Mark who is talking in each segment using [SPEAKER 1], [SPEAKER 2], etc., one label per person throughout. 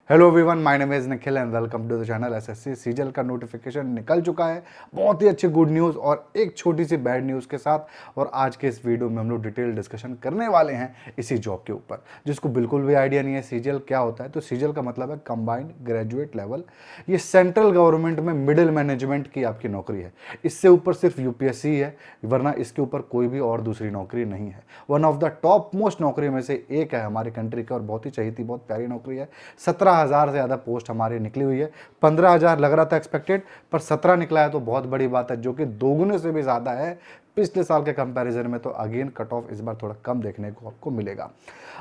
[SPEAKER 1] Hello everyone, my name is Nikhil and welcome to the channel. SSC CGL का notification निकल चुका है। बहुत ही अच्छी गुड न्यूज़ और एक छोटी सी बैड न्यूज़ के साथ। और आज के इस वीडियो में हम लोग डिटेल डिस्कशन करने वाले हैं इसी जॉब के ऊपर, जिसको बिल्कुल भी आइडिया नहीं है सीजीएल क्या होता है। तो सीजीएल का मतलब है कंबाइंड ग्रेजुएट लेवल। ये सेंट्रल गवर्नमेंट में मिडिल मैनेजमेंट की आपकी नौकरी है। इससे ऊपर सिर्फ यूपीएससी है, वरना इसके ऊपर कोई भी और दूसरी नौकरी नहीं है। One of the top most नौकरी में से एक है हमारी कंट्री का और बहुत ही चहीती, बहुत प्यारी नौकरी है। 17,000 से ज़्यादा पोस्ट हमारी निकली हुई है। 15,000 लग रहा था एक्सपेक्टेड, पर 17 निकला है तो बहुत बड़ी बात है, जो कि दोगुने से भी ज़्यादा है पिछले साल के कंपैरिजन में। तो अगेन कट ऑफ इस बार थोड़ा कम देखने को आपको मिलेगा।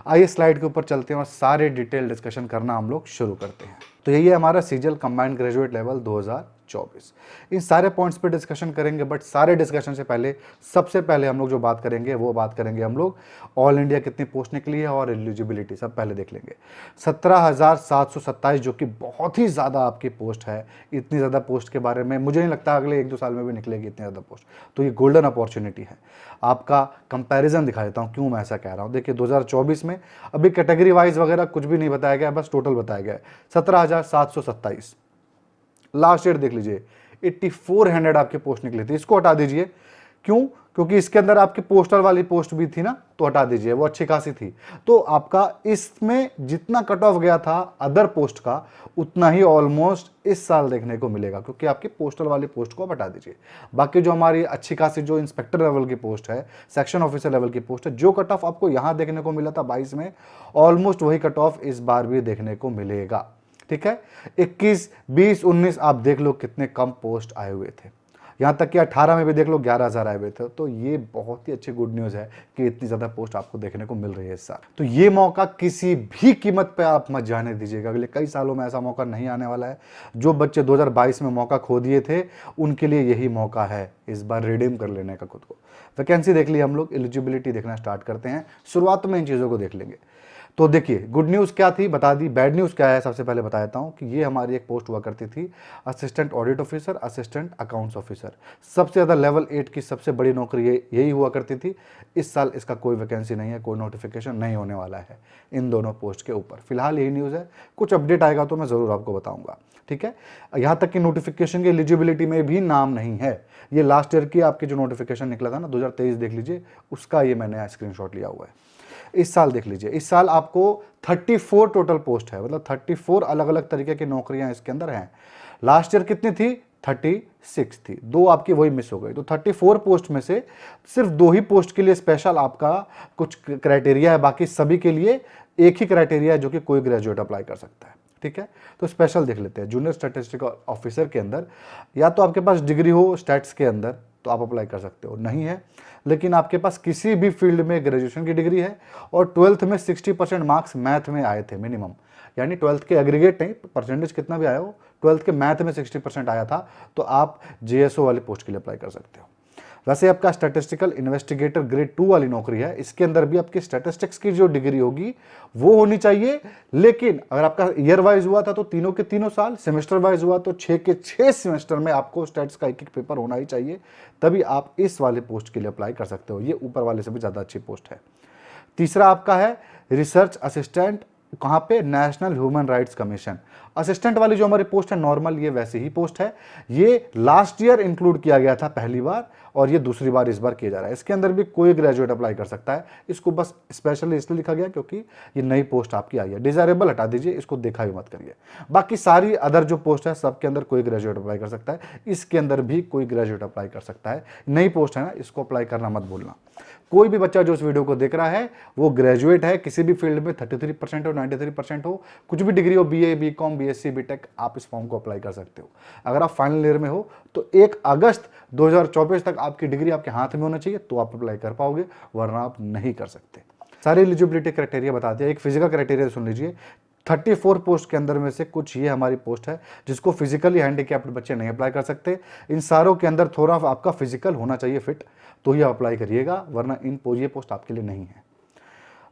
[SPEAKER 1] आइए स्लाइड के ऊपर चलते हैं और सारे डिटेल डिस्कशन करना हम लोग शुरू करते हैं। तो यही है हमारा सीजीएल कंबाइंड ग्रेजुएट लेवल 2024। इन सारे पॉइंट्स पे डिस्कशन करेंगे, बट सारे डिस्कशन से पहले सबसे पहले हम लोग जो बात करेंगे वो बात करेंगे हम लोग ऑल इंडिया कितनी पोस्ट निकली है और एलिजिबिलिटी सब पहले देख लेंगे। 17,727 जो कि बहुत ही ज़्यादा आपकी पोस्ट है। इतनी ज़्यादा पोस्ट के बारे में मुझे नहीं लगता अगले 1-2 साल में भी निकलेगी इतनी ज़्यादा पोस्ट। तो ये गोल्डन अपॉर्चुनिटी है। आपका कंपैरिजन दिखा देता हूँ क्यों मैं ऐसा कह रहा हूँ। देखिए 2024 में अभी कैटेगरी वाइज वगैरह कुछ भी नहीं बताया गया, बस टोटल बताया गया है 17,727। लास्ट ईयर देख लीजिए 8400 आपकी पोस्ट निकली थी। इसको हटा दीजिए। क्यों? क्योंकि इसके अंदर आपकी पोस्टल वाली पोस्ट भी थी ना, तो हटा दीजिए, वो अच्छी खासी थी। तो आपका इसमें जितना कट ऑफ गया था अदर पोस्ट का, उतना ही ऑलमोस्ट इस साल देखने को मिलेगा, क्योंकि आपकी पोस्टल वाली पोस्ट को हटा दीजिए। बाकी जो हमारी अच्छी खासी जो इंस्पेक्टर लेवल की पोस्ट है, सेक्शन ऑफिसर लेवल की पोस्ट है, जो कट ऑफ आपको यहां देखने को मिला था 22 में, ऑलमोस्ट वही कट ऑफ इस बार भी देखने को मिलेगा। ठीक है, 21, 20, 19 आप देख लो कितने कम पोस्ट आए हुए थे। यहाँ तक कि 18 में भी देख लो 11,000 आए हुए थे। तो ये बहुत ही अच्छी गुड न्यूज़ है कि इतनी ज़्यादा पोस्ट आपको देखने को मिल रही है इस साल। तो ये मौका किसी भी कीमत पे आप मत जाने दीजिएगा। अगले कई सालों में ऐसा मौका नहीं आने वाला है। जो बच्चे 2022 में मौका खो दिए थे, उनके लिए यही मौका है इस बार रिडीम कर लेने का खुद को। वैकेंसी देख ली हम लोग, एलिजिबिलिटी देखना स्टार्ट करते हैं। शुरुआत में इन चीज़ों को देख लेंगे। तो देखिए गुड न्यूज़ क्या थी बता दी, बैड न्यूज़ क्या है सबसे पहले बता देता हूँ कि ये हमारी एक पोस्ट हुआ करती थी assistant audit officer, assistant accounts officer. सबसे ज़्यादा लेवल 8 की सबसे बड़ी नौकरी यही हुआ करती थी। इस साल इसका कोई वैकेंसी नहीं है, कोई नोटिफिकेशन नहीं होने वाला है इन दोनों पोस्ट के ऊपर। फिलहाल यही न्यूज़ है। कुछ अपडेट आएगा तो मैं ज़रूर आपको बताऊँगा। ठीक है, यहाँ तक कि नोटिफिकेशन की एलिजिबिलिटी में भी नाम नहीं है। ये लास्ट ईयर की आपकी जो नोटिफिकेशन निकला था ना 2023 देख लीजिए, उसका ये मैंने स्क्रीनशॉट लिया हुआ है। इस साल देख लीजिए, इस साल आपको 34 टोटल पोस्ट है, मतलब 34 अलग अलग तरीके की नौकरियां इसके अंदर हैं। लास्ट ईयर कितनी थी? 36 थी। 2 आपकी वही मिस हो गई। तो 34 पोस्ट में से सिर्फ 2 ही पोस्ट के लिए स्पेशल आपका कुछ क्राइटेरिया है, बाकी सभी के लिए एक ही क्राइटेरिया है जो कि कोई ग्रेजुएट अप्लाई कर सकता है। ठीक है, तो स्पेशल देख लेते हैं। जूनियर स्टैटिस्टिकल ऑफिसर के अंदर या तो आपके पास डिग्री हो स्टैट्स के अंदर तो आप अप्लाई कर सकते हो, नहीं है लेकिन आपके पास किसी भी फील्ड में ग्रेजुएशन की डिग्री है और 12th में 60% मार्क्स मैथ में आए थे मिनिमम, यानी 12th के एग्रीगेट नहीं, परसेंटेज कितना भी आया हो, 12th के मैथ में 60% आया था, तो आप जेएसओ वाली पोस्ट के लिए अप्लाई कर सकते हो। वैसे आपका स्टैटिस्टिकल इन्वेस्टिगेटर ग्रेड 2 वाली नौकरी है, इसके अंदर भी आपकी स्टैटिस्टिक्स की जो डिग्री होगी वो होनी चाहिए। लेकिन अगर आपका ईयर वाइज हुआ था तो तीनों के तीनों साल, सेमेस्टर वाइज हुआ तो 6 के 6 सेमेस्टर में आपको स्टैट्स का एक पेपर होना ही चाहिए, तभी आप इस वाले पोस्ट के लिए अप्लाई कर सकते हो। ये ऊपर वाले से भी ज़्यादा अच्छी पोस्ट है। तीसरा आपका है रिसर्च असिस्टेंट, कहाँ पे? National human rights commission. Assistant वाली जो हमारी पोस्ट है नॉर्मल, ये वैसे ही पोस्ट है। ये लास्ट ईयर इंक्लूड किया गया था पहली बार और ये दूसरी बार इस बार किया जा रहा है। इसके अंदर भी कोई ग्रेजुएट अप्लाई कर सकता है। इसको बस स्पेशली इसलिए लिखा गया क्योंकि ये नई पोस्ट आपकी आई है। डिजायरेबल हटा दीजिए, इसको देखा भी मत करिए। बाकी सारी अदर जो पोस्ट है सबके अंदर कोई ग्रेजुएट अप्लाई कर सकता है, इसके अंदर भी कोई ग्रेजुएट अप्लाई कर सकता है। नई पोस्ट है ना, इसको अप्लाई करना मत भूलना। कोई भी बच्चा जो इस वीडियो को देख रहा है वो ग्रेजुएट है, किसी भी फील्ड में 33% हो, 93% हो, कुछ भी डिग्री हो, बीए, बीकॉम, बीएससी, बीटेक, आप इस फॉर्म को अप्लाई कर सकते हो। अगर आप फाइनल ईयर में हो तो 1 अगस्त 2024 तक आपकी डिग्री आपके हाथ में होना चाहिए, तो आप अप्लाई कर पाओगे, वरना आप नहीं कर सकते। सारे एलिजिबिलिटी क्राइटेरिया बता दिया। एक फिजिकल क्राइटेरिया सुन लीजिए। 34 पोस्ट के अंदर में से कुछ ये हमारी पोस्ट है जिसको फिजिकली हैंडीकैप्ड बच्चे नहीं अप्लाई कर सकते। इन सारों के अंदर थोड़ा आपका फिजिकल होना चाहिए फिट, तो ही अप्लाई करिएगा, वरना ये पोस्ट आपके लिए नहीं है।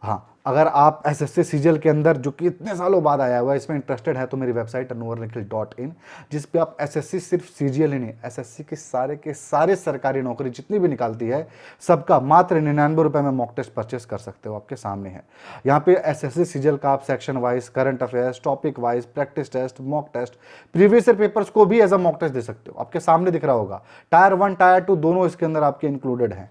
[SPEAKER 1] हाँ, अगर आप एसएससी सीजीएल के अंदर जो कि इतने सालों बाद आया हुआ है इसमें इंटरेस्टेड है तो मेरी वेबसाइट anuvarnikhil.in, जिस पे आप एसएससी सिर्फ सीजीएल ही नहीं एसएससी के सारे सरकारी नौकरी जितनी भी निकालती है सबका मात्र 99 रुपये में मॉक टेस्ट परचेस कर सकते हो। आपके सामने है यहाँ पे एसएससी सीजीएल का आप section wise, current affairs, topic wise, practice test, mock test, previous year papers को भी एज अ मॉक टेस्ट दे सकते हो। आपके सामने दिख रहा होगा टायर 1 टायर 2 दोनों इसके अंदर आपके इंक्लूडेड हैं।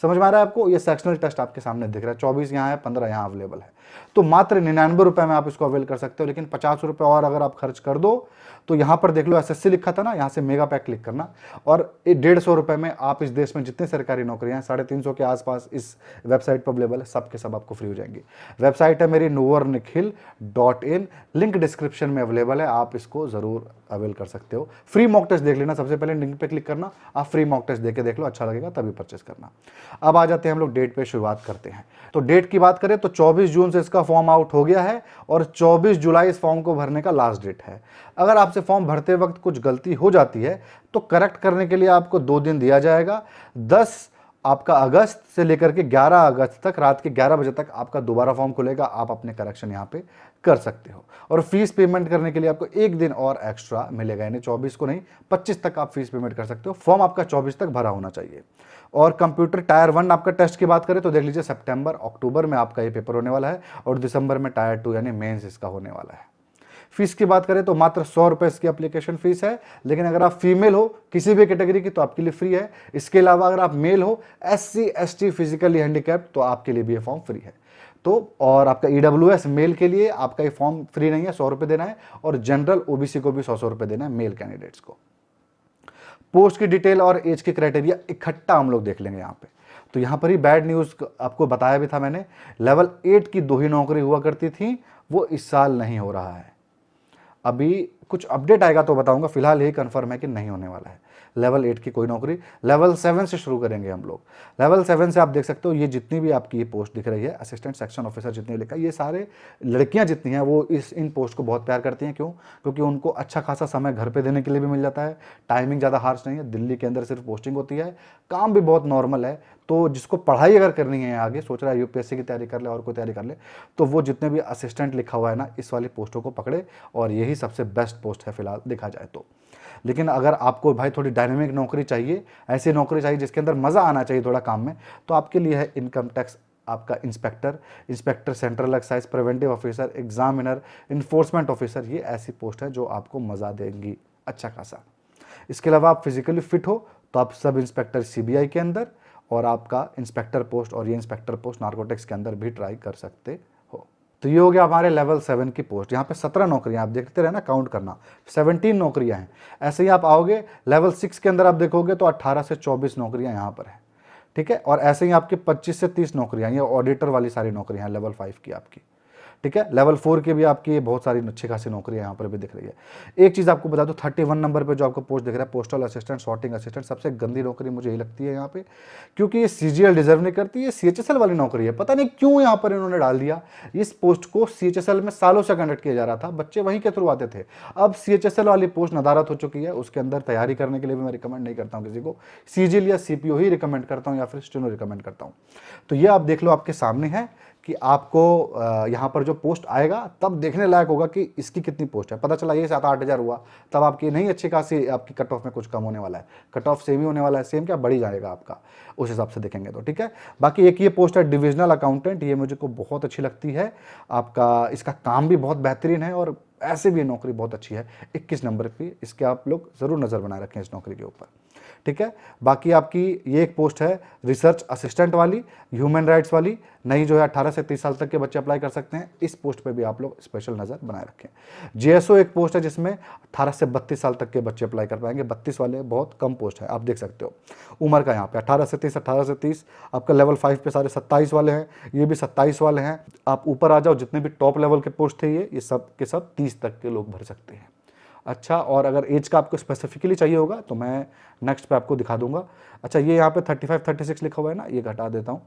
[SPEAKER 1] समझ में आ रहा है आपको? ये सेक्शनल टेस्ट आपके सामने दिख रहा है, 24 यहाँ है, 15 यहाँ अवेलेबल है। तो मात्र 99 रुपये में आप इसको अवेल कर सकते हो। लेकिन 50 रुपये और अगर आप खर्च कर दो तो यहाँ पर देख लो एसएससी लिखा था ना, यहाँ से मेगा पैक क्लिक करना और 150 रुपये में आप इस देश में जितने सरकारी नौकरियाँ हैं 350 के आसपास इस वेबसाइट पर अवेलेबल है, सब के सब आपको फ्री हो जाएंगी। वेबसाइट है मेरी anuvarnikhil.in, लिंक डिस्क्रिप्शन में अवेलेबल है, आप इसको ज़रूर अवेल कर सकते हो। फ्री मॉक टेस्ट देख लेना, सबसे पहले लिंक पे क्लिक करना, आप फ्री मॉक टेस्ट देख लो, अच्छा लगेगा तभी परचेस करना। अब आ जाते हैं हम लोग डेट पे शुरुआत करते हैं। तो डेट की बात करें तो 24 जून से इसका फॉर्म आउट हो गया है और 24 जुलाई इस फॉर्म को भरने का लास्ट डेट है। अगर आपसे फॉर्म भरते वक्त कुछ गलती हो जाती है तो करेक्ट करने के लिए आपको 2 दिन दिया जाएगा। 10 आपका अगस्त से लेकर के 11 अगस्त तक रात के 11 बजे तक आपका दोबारा फॉर्म खुलेगा, आप अपने करेक्शन यहाँ पे कर सकते हो। और फीस पेमेंट करने के लिए आपको 1 दिन और एक्स्ट्रा मिलेगा, यानी 24 को नहीं 25 तक आप फीस पेमेंट कर सकते हो। फॉर्म आपका 24 तक भरा होना चाहिए। और कंप्यूटर टायर 1 आपका टेस्ट की बात करें तो देख लीजिए सितंबर अक्टूबर में आपका ये पेपर होने वाला है और दिसंबर में टायर 2 यानी मेंस इसका होने वाला है। फीस की बात करें तो मात्र 100 रुपये इसकी एप्लीकेशन फीस है। लेकिन अगर आप फीमेल हो किसी भी कैटेगरी की तो आपके लिए फ्री है। इसके अलावा अगर आप मेल हो, SC ST फिजिकली हैंडीकैप्ड, तो आपके लिए भी ये फॉर्म फ्री है। तो और आपका EWS मेल के लिए आपका ये फॉर्म फ्री नहीं है, 100 रुपये देना है। और जनरल OBC को भी 100 रुपये देना है, मेल कैंडिडेट्स को। पोस्ट की डिटेल और एज के क्राइटेरिया इकट्ठा हम लोग देख लेंगे यहाँ पे। तो यहाँ पर ही बैड न्यूज़ आपको बताया भी था मैंने, लेवल 8 की 2 ही नौकरी हुआ करती थी, वो इस साल नहीं हो रहा है। अभी कुछ अपडेट आएगा तो बताऊंगा, फिलहाल यही कंफर्म है कि नहीं होने वाला है लेवल 8 की कोई नौकरी। लेवल 7 से शुरू करेंगे हम लोग। लेवल 7 से आप देख सकते हो ये जितनी भी आपकी ये पोस्ट दिख रही है, असिस्टेंट सेक्शन ऑफिसर जितनी लिखा है, ये सारे लड़कियां जितनी हैं वो इन पोस्ट को बहुत प्यार करती हैं। क्यों? क्योंकि उनको अच्छा खासा समय घर पे देने के लिए भी मिल जाता है, टाइमिंग ज़्यादा हार्श नहीं है, दिल्ली के अंदर सिर्फ पोस्टिंग होती है, काम भी बहुत नॉर्मल है। तो जिसको पढ़ाई अगर करनी है आगे, सोच रहा है UPSC की तैयारी कर ले और कोई तैयारी कर ले, तो वो जितने भी असिस्टेंट लिखा हुआ है ना, इस वाली पोस्टों को पकड़े और यही सबसे बेस्ट पोस्ट है फिलहाल देखा जाए तो। लेकिन अगर आपको भाई थोड़ी डायनेमिक नौकरी चाहिए, ऐसी नौकरी चाहिए जिसके अंदर मज़ा आना चाहिए थोड़ा काम में, तो आपके लिए है इनकम टैक्स आपका inspector central excise, preventive officer, examiner, enforcement officer. ये ऐसी पोस्ट है जो आपको मज़ा देंगी अच्छा खासा। इसके अलावा आप फिजिकली फिट हो तो आप सब इंस्पेक्टर CBI के अंदर और आपका इंस्पेक्टर पोस्ट और ये इंस्पेक्टर पोस्ट नार्कोटिक्स के अंदर भी ट्राई कर सकते हो। तो ये हो गया हमारे लेवल 7 की पोस्ट। यहाँ पे 17 नौकरियाँ, आप देखते रहना काउंट करना, 17 नौकरियाँ हैं। ऐसे ही आप आओगे लेवल 6 के अंदर आप देखोगे तो 18 से 24 नौकरियाँ यहाँ पर हैं, ठीक है। और ऐसे ही आपकी 25 से 30 नौकरियाँ, ये ऑडिटर वाली सारी नौकरियाँ हैं लेवल 5 की आपकी, ठीक है। लेवल 4 की भी आपकी बहुत सारी अच्छी खासी नौकरियां यहाँ पर भी दिख रही है। एक चीज़ आपको बता दूं, 31 नंबर पे जो आपको पोस्ट दिख रहा है, पोस्टल असिस्टेंट, सॉर्टिंग असिस्टेंट, सबसे गंदी नौकरी मुझे यही लगती है यहाँ पे, क्योंकि ये CGL डिजर्व नहीं करती, ये CHSL वाली नौकरी है। पता नहीं क्यों यहाँ पर इन्होंने डाल दिया। इस पोस्ट को CHSL में सालों से कंडक्ट किया जा रहा था, बच्चे वहीं के थ्रू आते थे। अब CHSL वाली पोस्ट नदारत हो चुकी है, उसके अंदर तैयारी करने के लिए भी मैं रिकमेंड नहीं करता हूँ किसी को, CGL या CPO ही रिकमेंड करता हूँ या फिर स्टेनो रिकमेंड करता हूँ। तो ये आप देख लो, आपके सामने है कि आपको यहाँ पर जो पोस्ट आएगा तब देखने लायक होगा कि इसकी कितनी पोस्ट है। पता चला ये 7-8 हज़ार हुआ, तब आपकी नहीं अच्छी खासी आपकी कट ऑफ में कुछ कम होने वाला है, कट ऑफ सेम ही होने वाला है, सेम क्या बढ़ी जाएगा आपका, उस हिसाब से देखेंगे तो, ठीक है। बाकी एक ये पोस्ट है डिविजनल अकाउंटेंट, ये मुझे को बहुत अच्छी लगती है आपका, इसका काम भी बहुत बेहतरीन है और ऐसे भी नौकरी बहुत अच्छी है। 21 नंबर की, इसके आप लोग ज़रूर नज़र बनाए रखें इस नौकरी के ऊपर, ठीक है। बाकी आपकी ये एक पोस्ट है रिसर्च असिस्टेंट वाली, ह्यूमन राइट्स वाली, नई जो है 18 से 30 साल तक के बच्चे अप्लाई कर सकते हैं। इस पोस्ट पे भी आप लोग स्पेशल नज़र बनाए रखें। JSO एक पोस्ट है जिसमें 18 से 32 साल तक के बच्चे अप्लाई कर पाएंगे, 32 वाले बहुत कम पोस्ट है, आप देख सकते हो उम्र का यहाँ पे 18 से 30। आपका लेवल 5 पे सारे 27 वाले हैं, ये भी 27 वाले हैं। आप ऊपर आ जाओ, जितने भी टॉप लेवल के पोस्ट थे ये सब के सब 30 तक के लोग भर सकते हैं। अच्छा, और अगर एज का आपको स्पेसिफिकली चाहिए होगा तो मैं नेक्स्ट पे आपको दिखा दूंगा। अच्छा, ये यहाँ पे 35-36 लिखा हुआ है ना, ये घटा देता हूँ।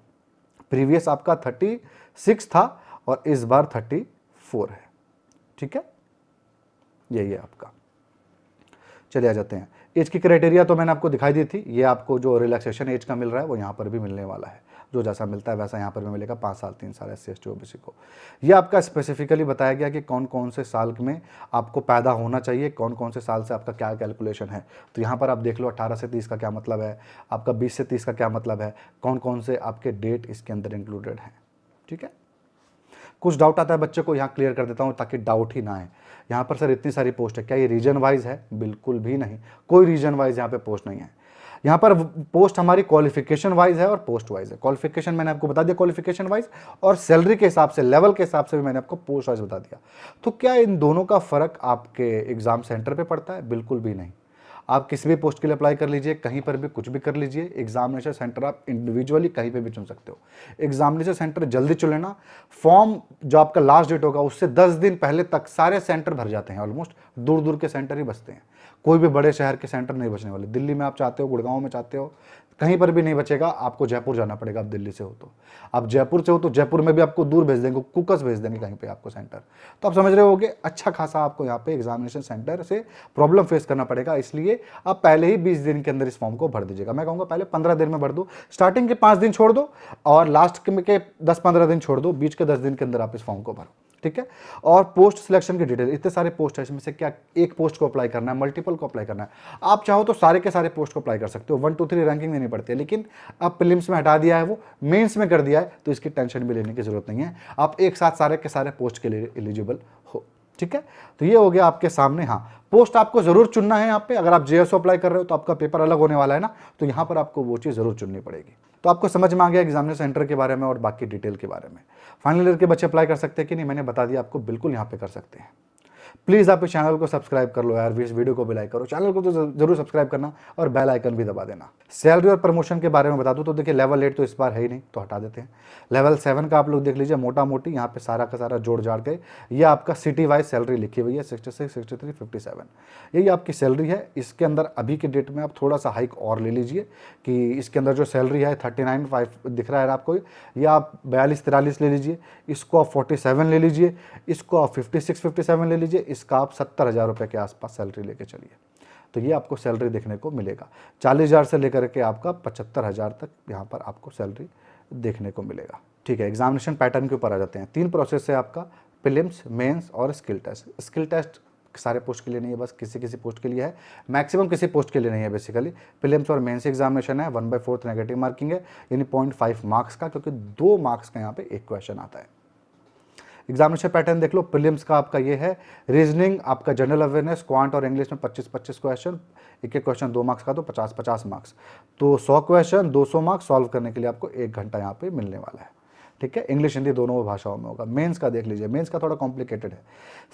[SPEAKER 1] प्रीवियस आपका 36 था और इस बार 34 है, ठीक है। यही है आपका। चलिए आ जाते हैं, एज की क्राइटेरिया तो मैंने आपको दिखाई दी थी। ये आपको जो रिलैक्सेशन एज का मिल रहा है वो यहाँ पर भी मिलने वाला है। जो जैसा मिलता है वैसा यहाँ पर भी मिलेगा, 5 साल 3 साल SC ST OBC को। ये आपका स्पेसिफिकली बताया गया कि कौन कौन से साल में आपको पैदा होना चाहिए, कौन कौन से साल से आपका क्या कैलकुलेशन है। तो यहाँ पर आप देख लो 18 से 30 का क्या मतलब है, आपका 20 से 30 का क्या मतलब है, कौन कौन से आपके डेट इसके अंदर इंक्लूडेड हैं। ठीक है, कुछ डाउट आता है बच्चे को, यहाँ क्लियर कर देता हूँ ताकि डाउट ही ना आए। यहाँ पर सर इतनी सारी पोस्ट है, क्या ये रीजन वाइज है? बिल्कुल भी नहीं, कोई रीजन वाइज यहाँ पे पोस्ट नहीं है। यहाँ पर पोस्ट हमारी क्वालिफिकेशन वाइज है और पोस्ट वाइज है। क्वालिफिकेशन मैंने आपको बता दिया क्वालिफिकेशन वाइज, और सैलरी के हिसाब से, लेवल के हिसाब से भी मैंने आपको पोस्ट वाइज बता दिया। तो क्या इन दोनों का फ़र्क आपके एग्ज़ाम सेंटर पे पड़ता है? बिल्कुल भी नहीं। आप किसी भी पोस्ट के लिए अप्लाई कर लीजिए, कहीं पर भी कुछ भी कर लीजिए, एग्जामिनेशन सेंटर आप इंडिविजुअली कहीं पे भी चुन सकते हो। एग्जामिनेशन सेंटर जल्दी चुन लेना, फॉर्म जो आपका लास्ट डेट होगा उससे 10 दिन पहले तक सारे सेंटर भर जाते हैं, ऑलमोस्ट दूर दूर के सेंटर ही बचते हैं, कोई भी बड़े शहर के सेंटर नहीं बचने वाले। दिल्ली में आप चाहते हो, गुड़गांव में चाहते हो, कहीं पर भी नहीं बचेगा, आपको जयपुर जाना पड़ेगा। आप दिल्ली से हो तो, आप जयपुर से हो तो जयपुर में भी आपको दूर भेज देंगे, कुकस भेज देंगे कहीं पे आपको सेंटर। तो आप समझ रहे होगे, अच्छा खासा आपको यहाँ पे एग्जामिनेशन सेंटर से प्रॉब्लम फेस करना पड़ेगा। इसलिए आप पहले ही 20 दिन के अंदर इस फॉर्म को भर दीजिएगा। मैं कहूँगा पहले 15 दिन में भर दो, स्टार्टिंग के 5 दिन छोड़ दो और लास्ट के 10-15 दिन छोड़ दो, बीच के 10 दिन के अंदर आप इस फॉर्म को भरो। ठीक है, और पोस्ट सिलेक्शन की डिटेल, इतने सारे पोस्ट है, इसमें से क्या एक पोस्ट को अप्लाई करना है, मल्टीपल को अप्लाई करना है। आप चाहो तो सारे के सारे पोस्ट को अप्लाई कर सकते हो, 1 2 3 रैंकिंग देनी पड़ती है, लेकिन अब प्रीलिम्स में हटा दिया है, वो मेंस में कर दिया है, तो इसकी टेंशन भी लेने की जरूरत नहीं है। आप एक साथ सारे के सारे पोस्ट के लिए एलिजिबल हो। ठीक है, तो ये हो गया आपके सामने। हाँ, पोस्ट आपको जरूर चुनना है यहाँ पे। अगर आप JSO अप्लाई कर रहे हो तो आपका पेपर अलग होने वाला है ना, तो यहाँ पर आपको वो चीज़ जरूर चुननी पड़ेगी। तो आपको समझ में आ गया एग्जामिनेशन सेंटर के बारे में और बाकी डिटेल के बारे में। फाइनल ईयर के बच्चे अप्लाई कर सकते हैं कि नहीं, मैंने बता दिया आपको, बिल्कुल यहाँ पे कर सकते हैं। प्लीज़ आप इस चैनल को सब्सक्राइब कर लो यार, इस वीडियो को भी लाइक करो, चैनल को तो जरूर सब्सक्राइब करना और बेल आइकन भी दबा देना। सैलरी और प्रमोशन के बारे में बता दूं तो देखिए, लेवल 8 तो इस बार है ही नहीं, तो हटा देते हैं। लेवल 7 का आप लोग देख लीजिए, मोटा मोटी यहाँ पे सारा का सारा जोड़ जाड़ के ये आपका सिटी वाइज सैलरी लिखी हुई है, 66, 63, 57, यही आपकी सैलरी है। इसके अंदर अभी के डेट में आप थोड़ा सा हाइक और ले लीजिए कि इसके अंदर जो सैलरी है 39.5 दिख रहा है आपको, ये आप 42-43 ले लीजिए, इसको आप 47 ले लीजिए, इसको आप 56-57 ले लीजिए, इसका आप 70,000 रुपये के आसपास सैलरी लेके चलिए। तो ये आपको सैलरी देखने को मिलेगा। 40,000 से लेकर के आपका 75,000 तक यहाँ पर आपको सैलरी देखने को मिलेगा। ठीक है, एग्जामिनेशन पैटर्न के ऊपर आ जाते हैं। 3 प्रोसेस है आपका, प्रीलिम्स, मेंस और स्किल टेस्ट। स्किल टेस्ट सारे पोस्ट के लिए नहीं है, बस किसी किसी पोस्ट के लिए है, मैक्सिमम किसी पोस्ट के लिए नहीं है बेसिकली। प्रीलिम्स और मेंस एग्जामिनेशन है, 1/4 नेगेटिव मार्किंग है, यानी 0.5 मार्क्स का, क्योंकि 2 मार्क्स का यहाँ पे एक क्वेश्चन आता है। एग्जामिनेशन पैटर्न देख लो, प्रीलिम्स का आपका ये है, रीजनिंग आपका जनरल अवेयरनेस, क्वांट और इंग्लिश में 25-25 क्वेश्चन, एक एक क्वेश्चन 2 मार्क्स का, तो 50-50 मार्क्स, तो 100 क्वेश्चन 200 मार्क्स सॉल्व करने के लिए आपको 1 घंटा यहाँ पे मिलने वाला है। ठीक है, इंग्लिश हिंदी दोनों भाषाओं में होगा। मेंस का देख लीजिए, मेंस का थोड़ा कॉम्प्लिकेटेड है।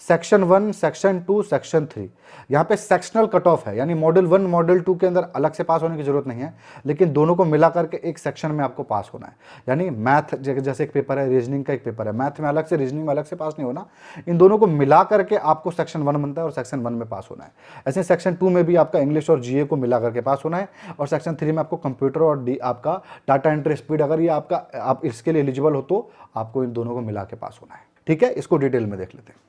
[SPEAKER 1] सेक्शन 1, सेक्शन 2, सेक्शन 3, यहाँ पे सेक्शनल कट ऑफ है, यानी मॉडल 1 मॉडल 2 के अंदर अलग से पास होने की जरूरत नहीं है, लेकिन दोनों को मिला करके एक सेक्शन में आपको पास होना है। यानी मैथ जैसे एक पेपर है, रीजनिंग का एक पेपर है, मैथ में अलग से, रीजनिंग में अलग से पास नहीं होना, इन दोनों को मिला करके आपको सेक्शन 1 बनता है और सेक्शन 1 में पास होना है। ऐसे सेक्शन 2 में भी आपका इंग्लिश और GA को मिला करके पास होना है, और सेक्शन 3 में आपको कंप्यूटर और आपका डाटा एंट्री स्पीड, अगर ये आपका आप इसके लिए एलिजिबल हो तो आपको इन दोनों को मिला के पास होना है। ठीक है, इसको डिटेल में देख लेते हैं।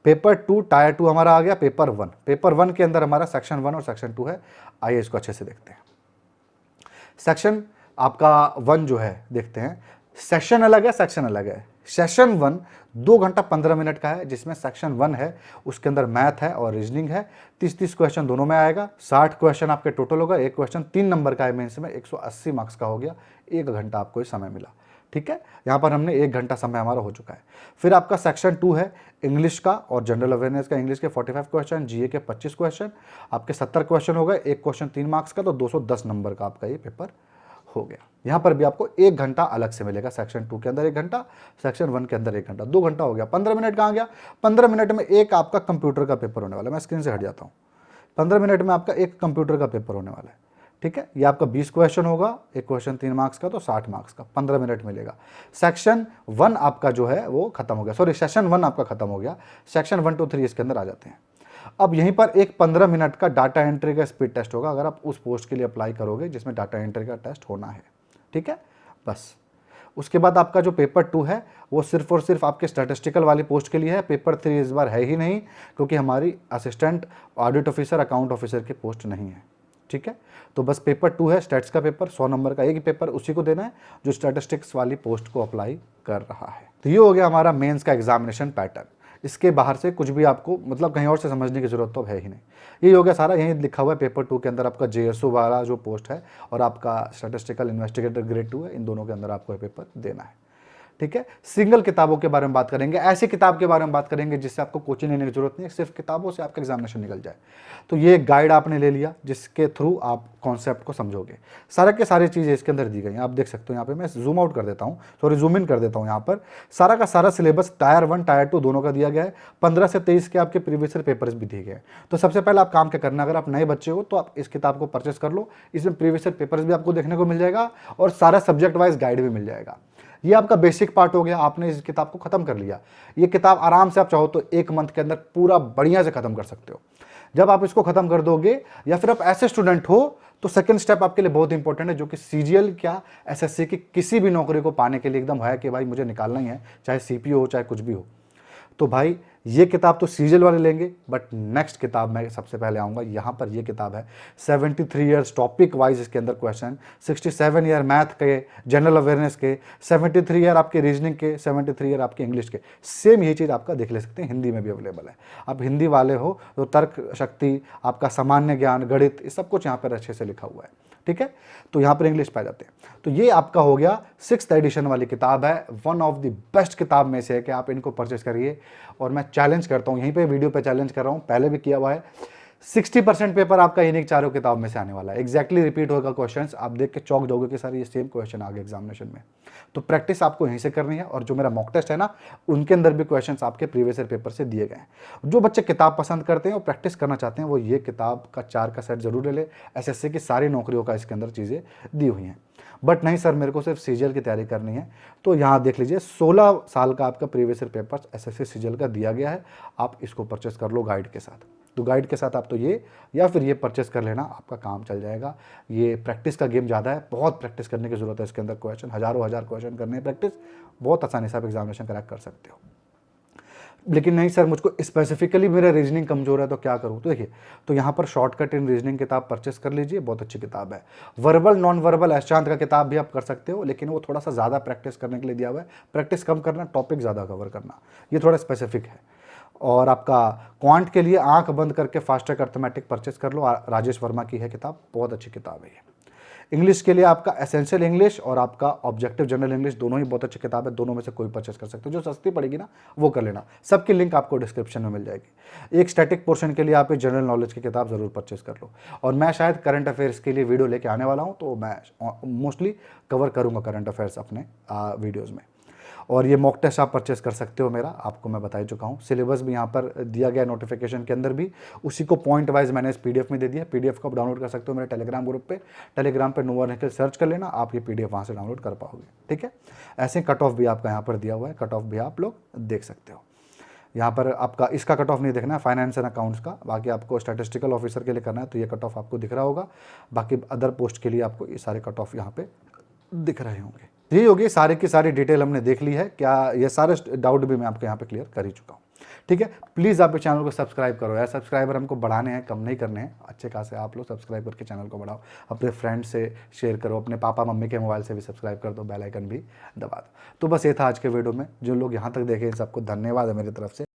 [SPEAKER 1] पेपर 2 टायर 2 हमारा आ गया। पेपर 1, पेपर 1 के अंदर हमारा सेक्शन 1 और सेक्शन 2 है। आइए इसको अच्छे से देखते हैं। सेक्शन आपका 1 जो है देखते हैं, सेशन अलग है, सेक्शन अलग है। सेशन 1 2 घंटा 15 मिनट का है, जिसमें सेक्शन 1 है उसके अंदर मैथ है और रीजनिंग है। 30-30 क्वेश्चन दोनों में आएगा, 60 क्वेश्चन आपके टोटल होगा। एक क्वेश्चन 3 नंबर का है मेंस में, 180 मार्क्स का हो गया। 1 घंटा आपको समय मिला। ठीक है, यहाँ पर हमने 1 घंटा समय हमारा हो चुका है। फिर आपका सेक्शन 2 है इंग्लिश का और जनरल अवेयरनेस का। इंग्लिश के 45 क्वेश्चन, GA के 25 क्वेश्चन, आपके 70 क्वेश्चन हो गए। एक क्वेश्चन 3 मार्क्स का, तो 210 नंबर का आपका ये पेपर हो गया। यहाँ पर भी आपको 1 घंटा अलग से मिलेगा। सेक्शन 2 के अंदर 1 घंटा, सेक्शन 1 के अंदर 1 घंटा, 2 घंटा हो गया। 15 मिनट कहाँ गया? 15 मिनट में एक आपका कंप्यूटर का पेपर होने वाला है। मैं स्क्रीन से हट जाता हूँ। 15 मिनट में आपका एक कंप्यूटर का पेपर होने वाला है। ठीक है, ये आपका 20 क्वेश्चन होगा, एक क्वेश्चन 3 मार्क्स का, तो 60 मार्क्स का, 15 मिनट मिलेगा। सेक्शन 1 आपका जो है वो खत्म हो गया, सॉरी सेशन 1 आपका खत्म हो गया। सेक्शन 1 2 3 इसके अंदर आ जाते हैं। अब यहीं पर एक 15 मिनट का डाटा एंट्री का स्पीड टेस्ट होगा, अगर आप उस पोस्ट के लिए अप्लाई करोगे जिसमें डाटा एंट्री का टेस्ट होना है। ठीक है, बस उसके बाद आपका जो पेपर 2 है वो सिर्फ और सिर्फ आपके स्टैटिस्टिकल वाली पोस्ट के लिए है। पेपर 3 इस बार है ही नहीं, क्योंकि हमारी assistant audit officer, account officer की पोस्ट नहीं है। ठीक है। तो बस पेपर 2 है स्टैट्स का पेपर, 100 नंबर का एक ही पेपर, उसी को देना है जो स्टैटिस्टिक्स वाली पोस्ट को अप्लाई कर रहा है। तो ये हो गया हमारा मेंस का एग्जामिनेशन पैटर्न। इसके बाहर से कुछ भी आपको मतलब कहीं और से समझने की जरूरत तो है ही नहीं। ये हो गया सारा, यहीं लिखा हुआ है पेपर 2 के अंदर आपका जेएसओ वाला जो पोस्ट है और आपका स्टैटिस्टिकल इन्वेस्टिगेटर ग्रेड 2 है, इन दोनों के अंदर आपको ये पेपर देना है। ठीक है। सिंगल किताबों के बारे में बात करेंगे, ऐसी किताब के बारे में बात करेंगे जिससे आपको कोचिंग लेने की जरूरत नहीं है, सिर्फ किताबों से आपका एग्जामिनेशन निकल जाए। तो ये गाइड आपने ले लिया जिसके थ्रू आप कॉन्सेप्ट को समझोगे। सारा के सारी चीज़ें इसके अंदर दी गई हैं, आप देख सकते हो। यहाँ पे मैं जूम आउट कर देता हूँ, सॉरी जूम इन कर देता हूँ। यहाँ पर सारा का सारा सिलेबस टायर 1 टायर 2 दोनों का दिया गया है। 15 से 23 के आपके प्रीवियस ईयर पेपर्स भी दिए गए हैं। तो सबसे पहले आप काम क्या करना, अगर आप नए बच्चे हो तो आप इस किताब को परचेस कर लो। इसमें प्रीवियस ईयर पेपर्स भी आपको देखने को मिल जाएगा और सारा सब्जेक्ट वाइज गाइड भी मिल जाएगा। ये आपका बेसिक पार्ट हो गया, आपने इस किताब को खत्म कर लिया। ये किताब आराम से आप चाहो तो 1 मंथ के अंदर पूरा बढ़िया से खत्म कर सकते हो। जब आप इसको खत्म कर दोगे या फिर आप ऐसे स्टूडेंट हो तो सेकंड स्टेप आपके लिए बहुत इंपॉर्टेंट है, जो कि सीजीएल क्या एसएससी की किसी भी नौकरी को पाने के लिए एकदम है कि भाई मुझे निकालना ही है, चाहे सीपीओ हो चाहे कुछ भी हो। तो भाई ये किताब तो सीजीएल वाले लेंगे, बट नेक्स्ट किताब मैं सबसे पहले आऊँगा। यहाँ पर ये किताब है 73 ईयर्स टॉपिक वाइज इसके अंदर क्वेश्चन, 67 ईयर मैथ के, जनरल अवेयरनेस के, 73 ईयर आपके रीजनिंग के, 73 ईयर आपके इंग्लिश के। सेम ये चीज़ आपका देख ले सकते हैं, हिंदी में भी अवेलेबल है। आप हिंदी वाले हो तो तर्क शक्ति, आपका सामान्य ज्ञान, गणित, ये सब कुछ यहाँ पर अच्छे से लिखा हुआ है। ठीक है। तो यहाँ पर इंग्लिश पाए जाते हैं। तो ये आपका हो गया 6th एडिशन वाली किताब है, वन ऑफ द बेस्ट किताब में से है कि आप इनको परचेस करिए। और मैं चैलेंज करता हूँ, यहीं पे वीडियो पे चैलेंज कर रहा हूँ, पहले भी किया हुआ है, 60% पेपर आपका इन्हीं चारों किताब में से आने वाला है। एग्जैक्टली रिपीट होगा क्वेश्चंस, आप देख के चौंक जाओगे कि सर ये सेम क्वेश्चन आ गए एग्जामिनेशन में। तो प्रैक्टिस आपको यहीं से करनी है। और जो मेरा मॉक टेस्ट है ना, उनके अंदर भी क्वेश्चंस आपके प्रीवियस ईयर पेपर से दिए गए हैं। जो बच्चे किताब पसंद करते हैं और प्रैक्टिस करना चाहते हैं वो ये किताब का 4 का सेट जरूर ले ले। एसएससी की सारी नौकरियों का इसके अंदर चीज़ें दी हुई हैं। बट नहीं सर मेरे को सिर्फ सीजीएल की तैयारी करनी है, तो यहाँ देख लीजिए 16 साल का आपका previous year paper SSC CGL का दिया गया है। आप इसको परचेस कर लो गाइड के साथ। तो गाइड के साथ आप तो ये या फिर ये परचेस कर लेना, आपका काम चल जाएगा। ये प्रैक्टिस का गेम ज़्यादा है, बहुत प्रैक्टिस करने की ज़रूरत है इसके अंदर। क्वेश्चन हज़ार क्वेश्चन करने प्रैक्टिस, बहुत आसानी से आप एग्जामिनेशन क्रैक कर सकते हो। लेकिन नहीं सर मुझको स्पेसिफिकली मेरा रीजनिंग कमजोर है तो क्या करूँ, तो देखिए, तो यहाँ पर शॉर्टकट इन रीजनिंग किताब परचेस कर लीजिए, बहुत अच्छी किताब है। वर्बल नॉन वर्बल एशचांत का किताब भी आप कर सकते हो, लेकिन वो थोड़ा सा ज़्यादा प्रैक्टिस करने के लिए दिया हुआ है। प्रैक्टिस कम करना, टॉपिक ज़्यादा कवर करना, ये थोड़ा स्पेसिफिक है। और आपका क्वांट के लिए आंख बंद करके फास्ट ट्रैक अर्थमेटिक परचेस कर लो, राजेश वर्मा की है किताब, बहुत अच्छी किताब है ये। इंग्लिश के लिए आपका एसेंशियल इंग्लिश और आपका ऑब्जेक्टिव जनरल इंग्लिश दोनों ही बहुत अच्छी किताब है, दोनों में से कोई परचेस कर सकते हो। जो सस्ती पड़ेगी ना वो कर लेना, सबकी लिंक आपको डिस्क्रिप्शन में मिल जाएगी। एक स्टैटिक पोर्शन के लिए आप एक जनरल नॉलेज की किताब जरूर परचेस कर लो। और मैं शायद करंट अफेयर्स के लिए वीडियो लेके आने वाला हूँ, तो मैं मोस्टली कवर करूँगा करंट अफेयर्स अपने वीडियोज़ में। और ये मॉक टेस्ट आप परचेस कर सकते हो मेरा, आपको मैं बता ही चुका हूँ। सिलेबस भी यहाँ पर दिया गया नोटिफिकेशन के अंदर भी, उसी को पॉइंट वाइज मैंने इस पीडीएफ में दे दिया। पीडीएफ को आप डाउनलोड कर सकते हो मेरे टेलीग्राम ग्रुप पे। टेलीग्राम पे नोवा निखिल सर्च कर लेना, आप ये पीडीएफ वहाँ से डाउनलोड कर पाओगे। ठीक है। ऐसे कट ऑफ भी आपका यहाँ पर दिया हुआ है, कट ऑफ भी आप लोग देख सकते हो। यहाँ पर आपका इसका कट ऑफ नहीं देखना है, फाइनेंस एंड अकाउंट्स का। बाकी आपको स्टैटिस्टिकल ऑफिसर के लिए करना है तो ये कट ऑफ आपको दिख रहा होगा। बाकी अदर पोस्ट के लिए आपको ये सारे कट ऑफ यहाँ पे दिख रहे होंगे। यही होगी, सारी की सारी डिटेल हमने देख ली है। क्या ये सारे डाउट भी मैं आपके यहाँ पे क्लियर कर ही चुका हूँ। ठीक है। प्लीज़ आप इस चैनल को सब्सक्राइब करो यार, सब्सक्राइबर हमको बढ़ाने हैं, कम नहीं करने हैं। अच्छे खासे आप लोग सब्सक्राइब करके चैनल को बढ़ाओ, अपने फ्रेंड से शेयर करो, अपने पापा मम्मी के मोबाइल से भी सब्सक्राइब कर दो, बेल आइकन भी दबा दो। तो बस ये था आज के वीडियो में। जो लोग यहाँ तक देखे इन सबको धन्यवाद है मेरी तरफ से।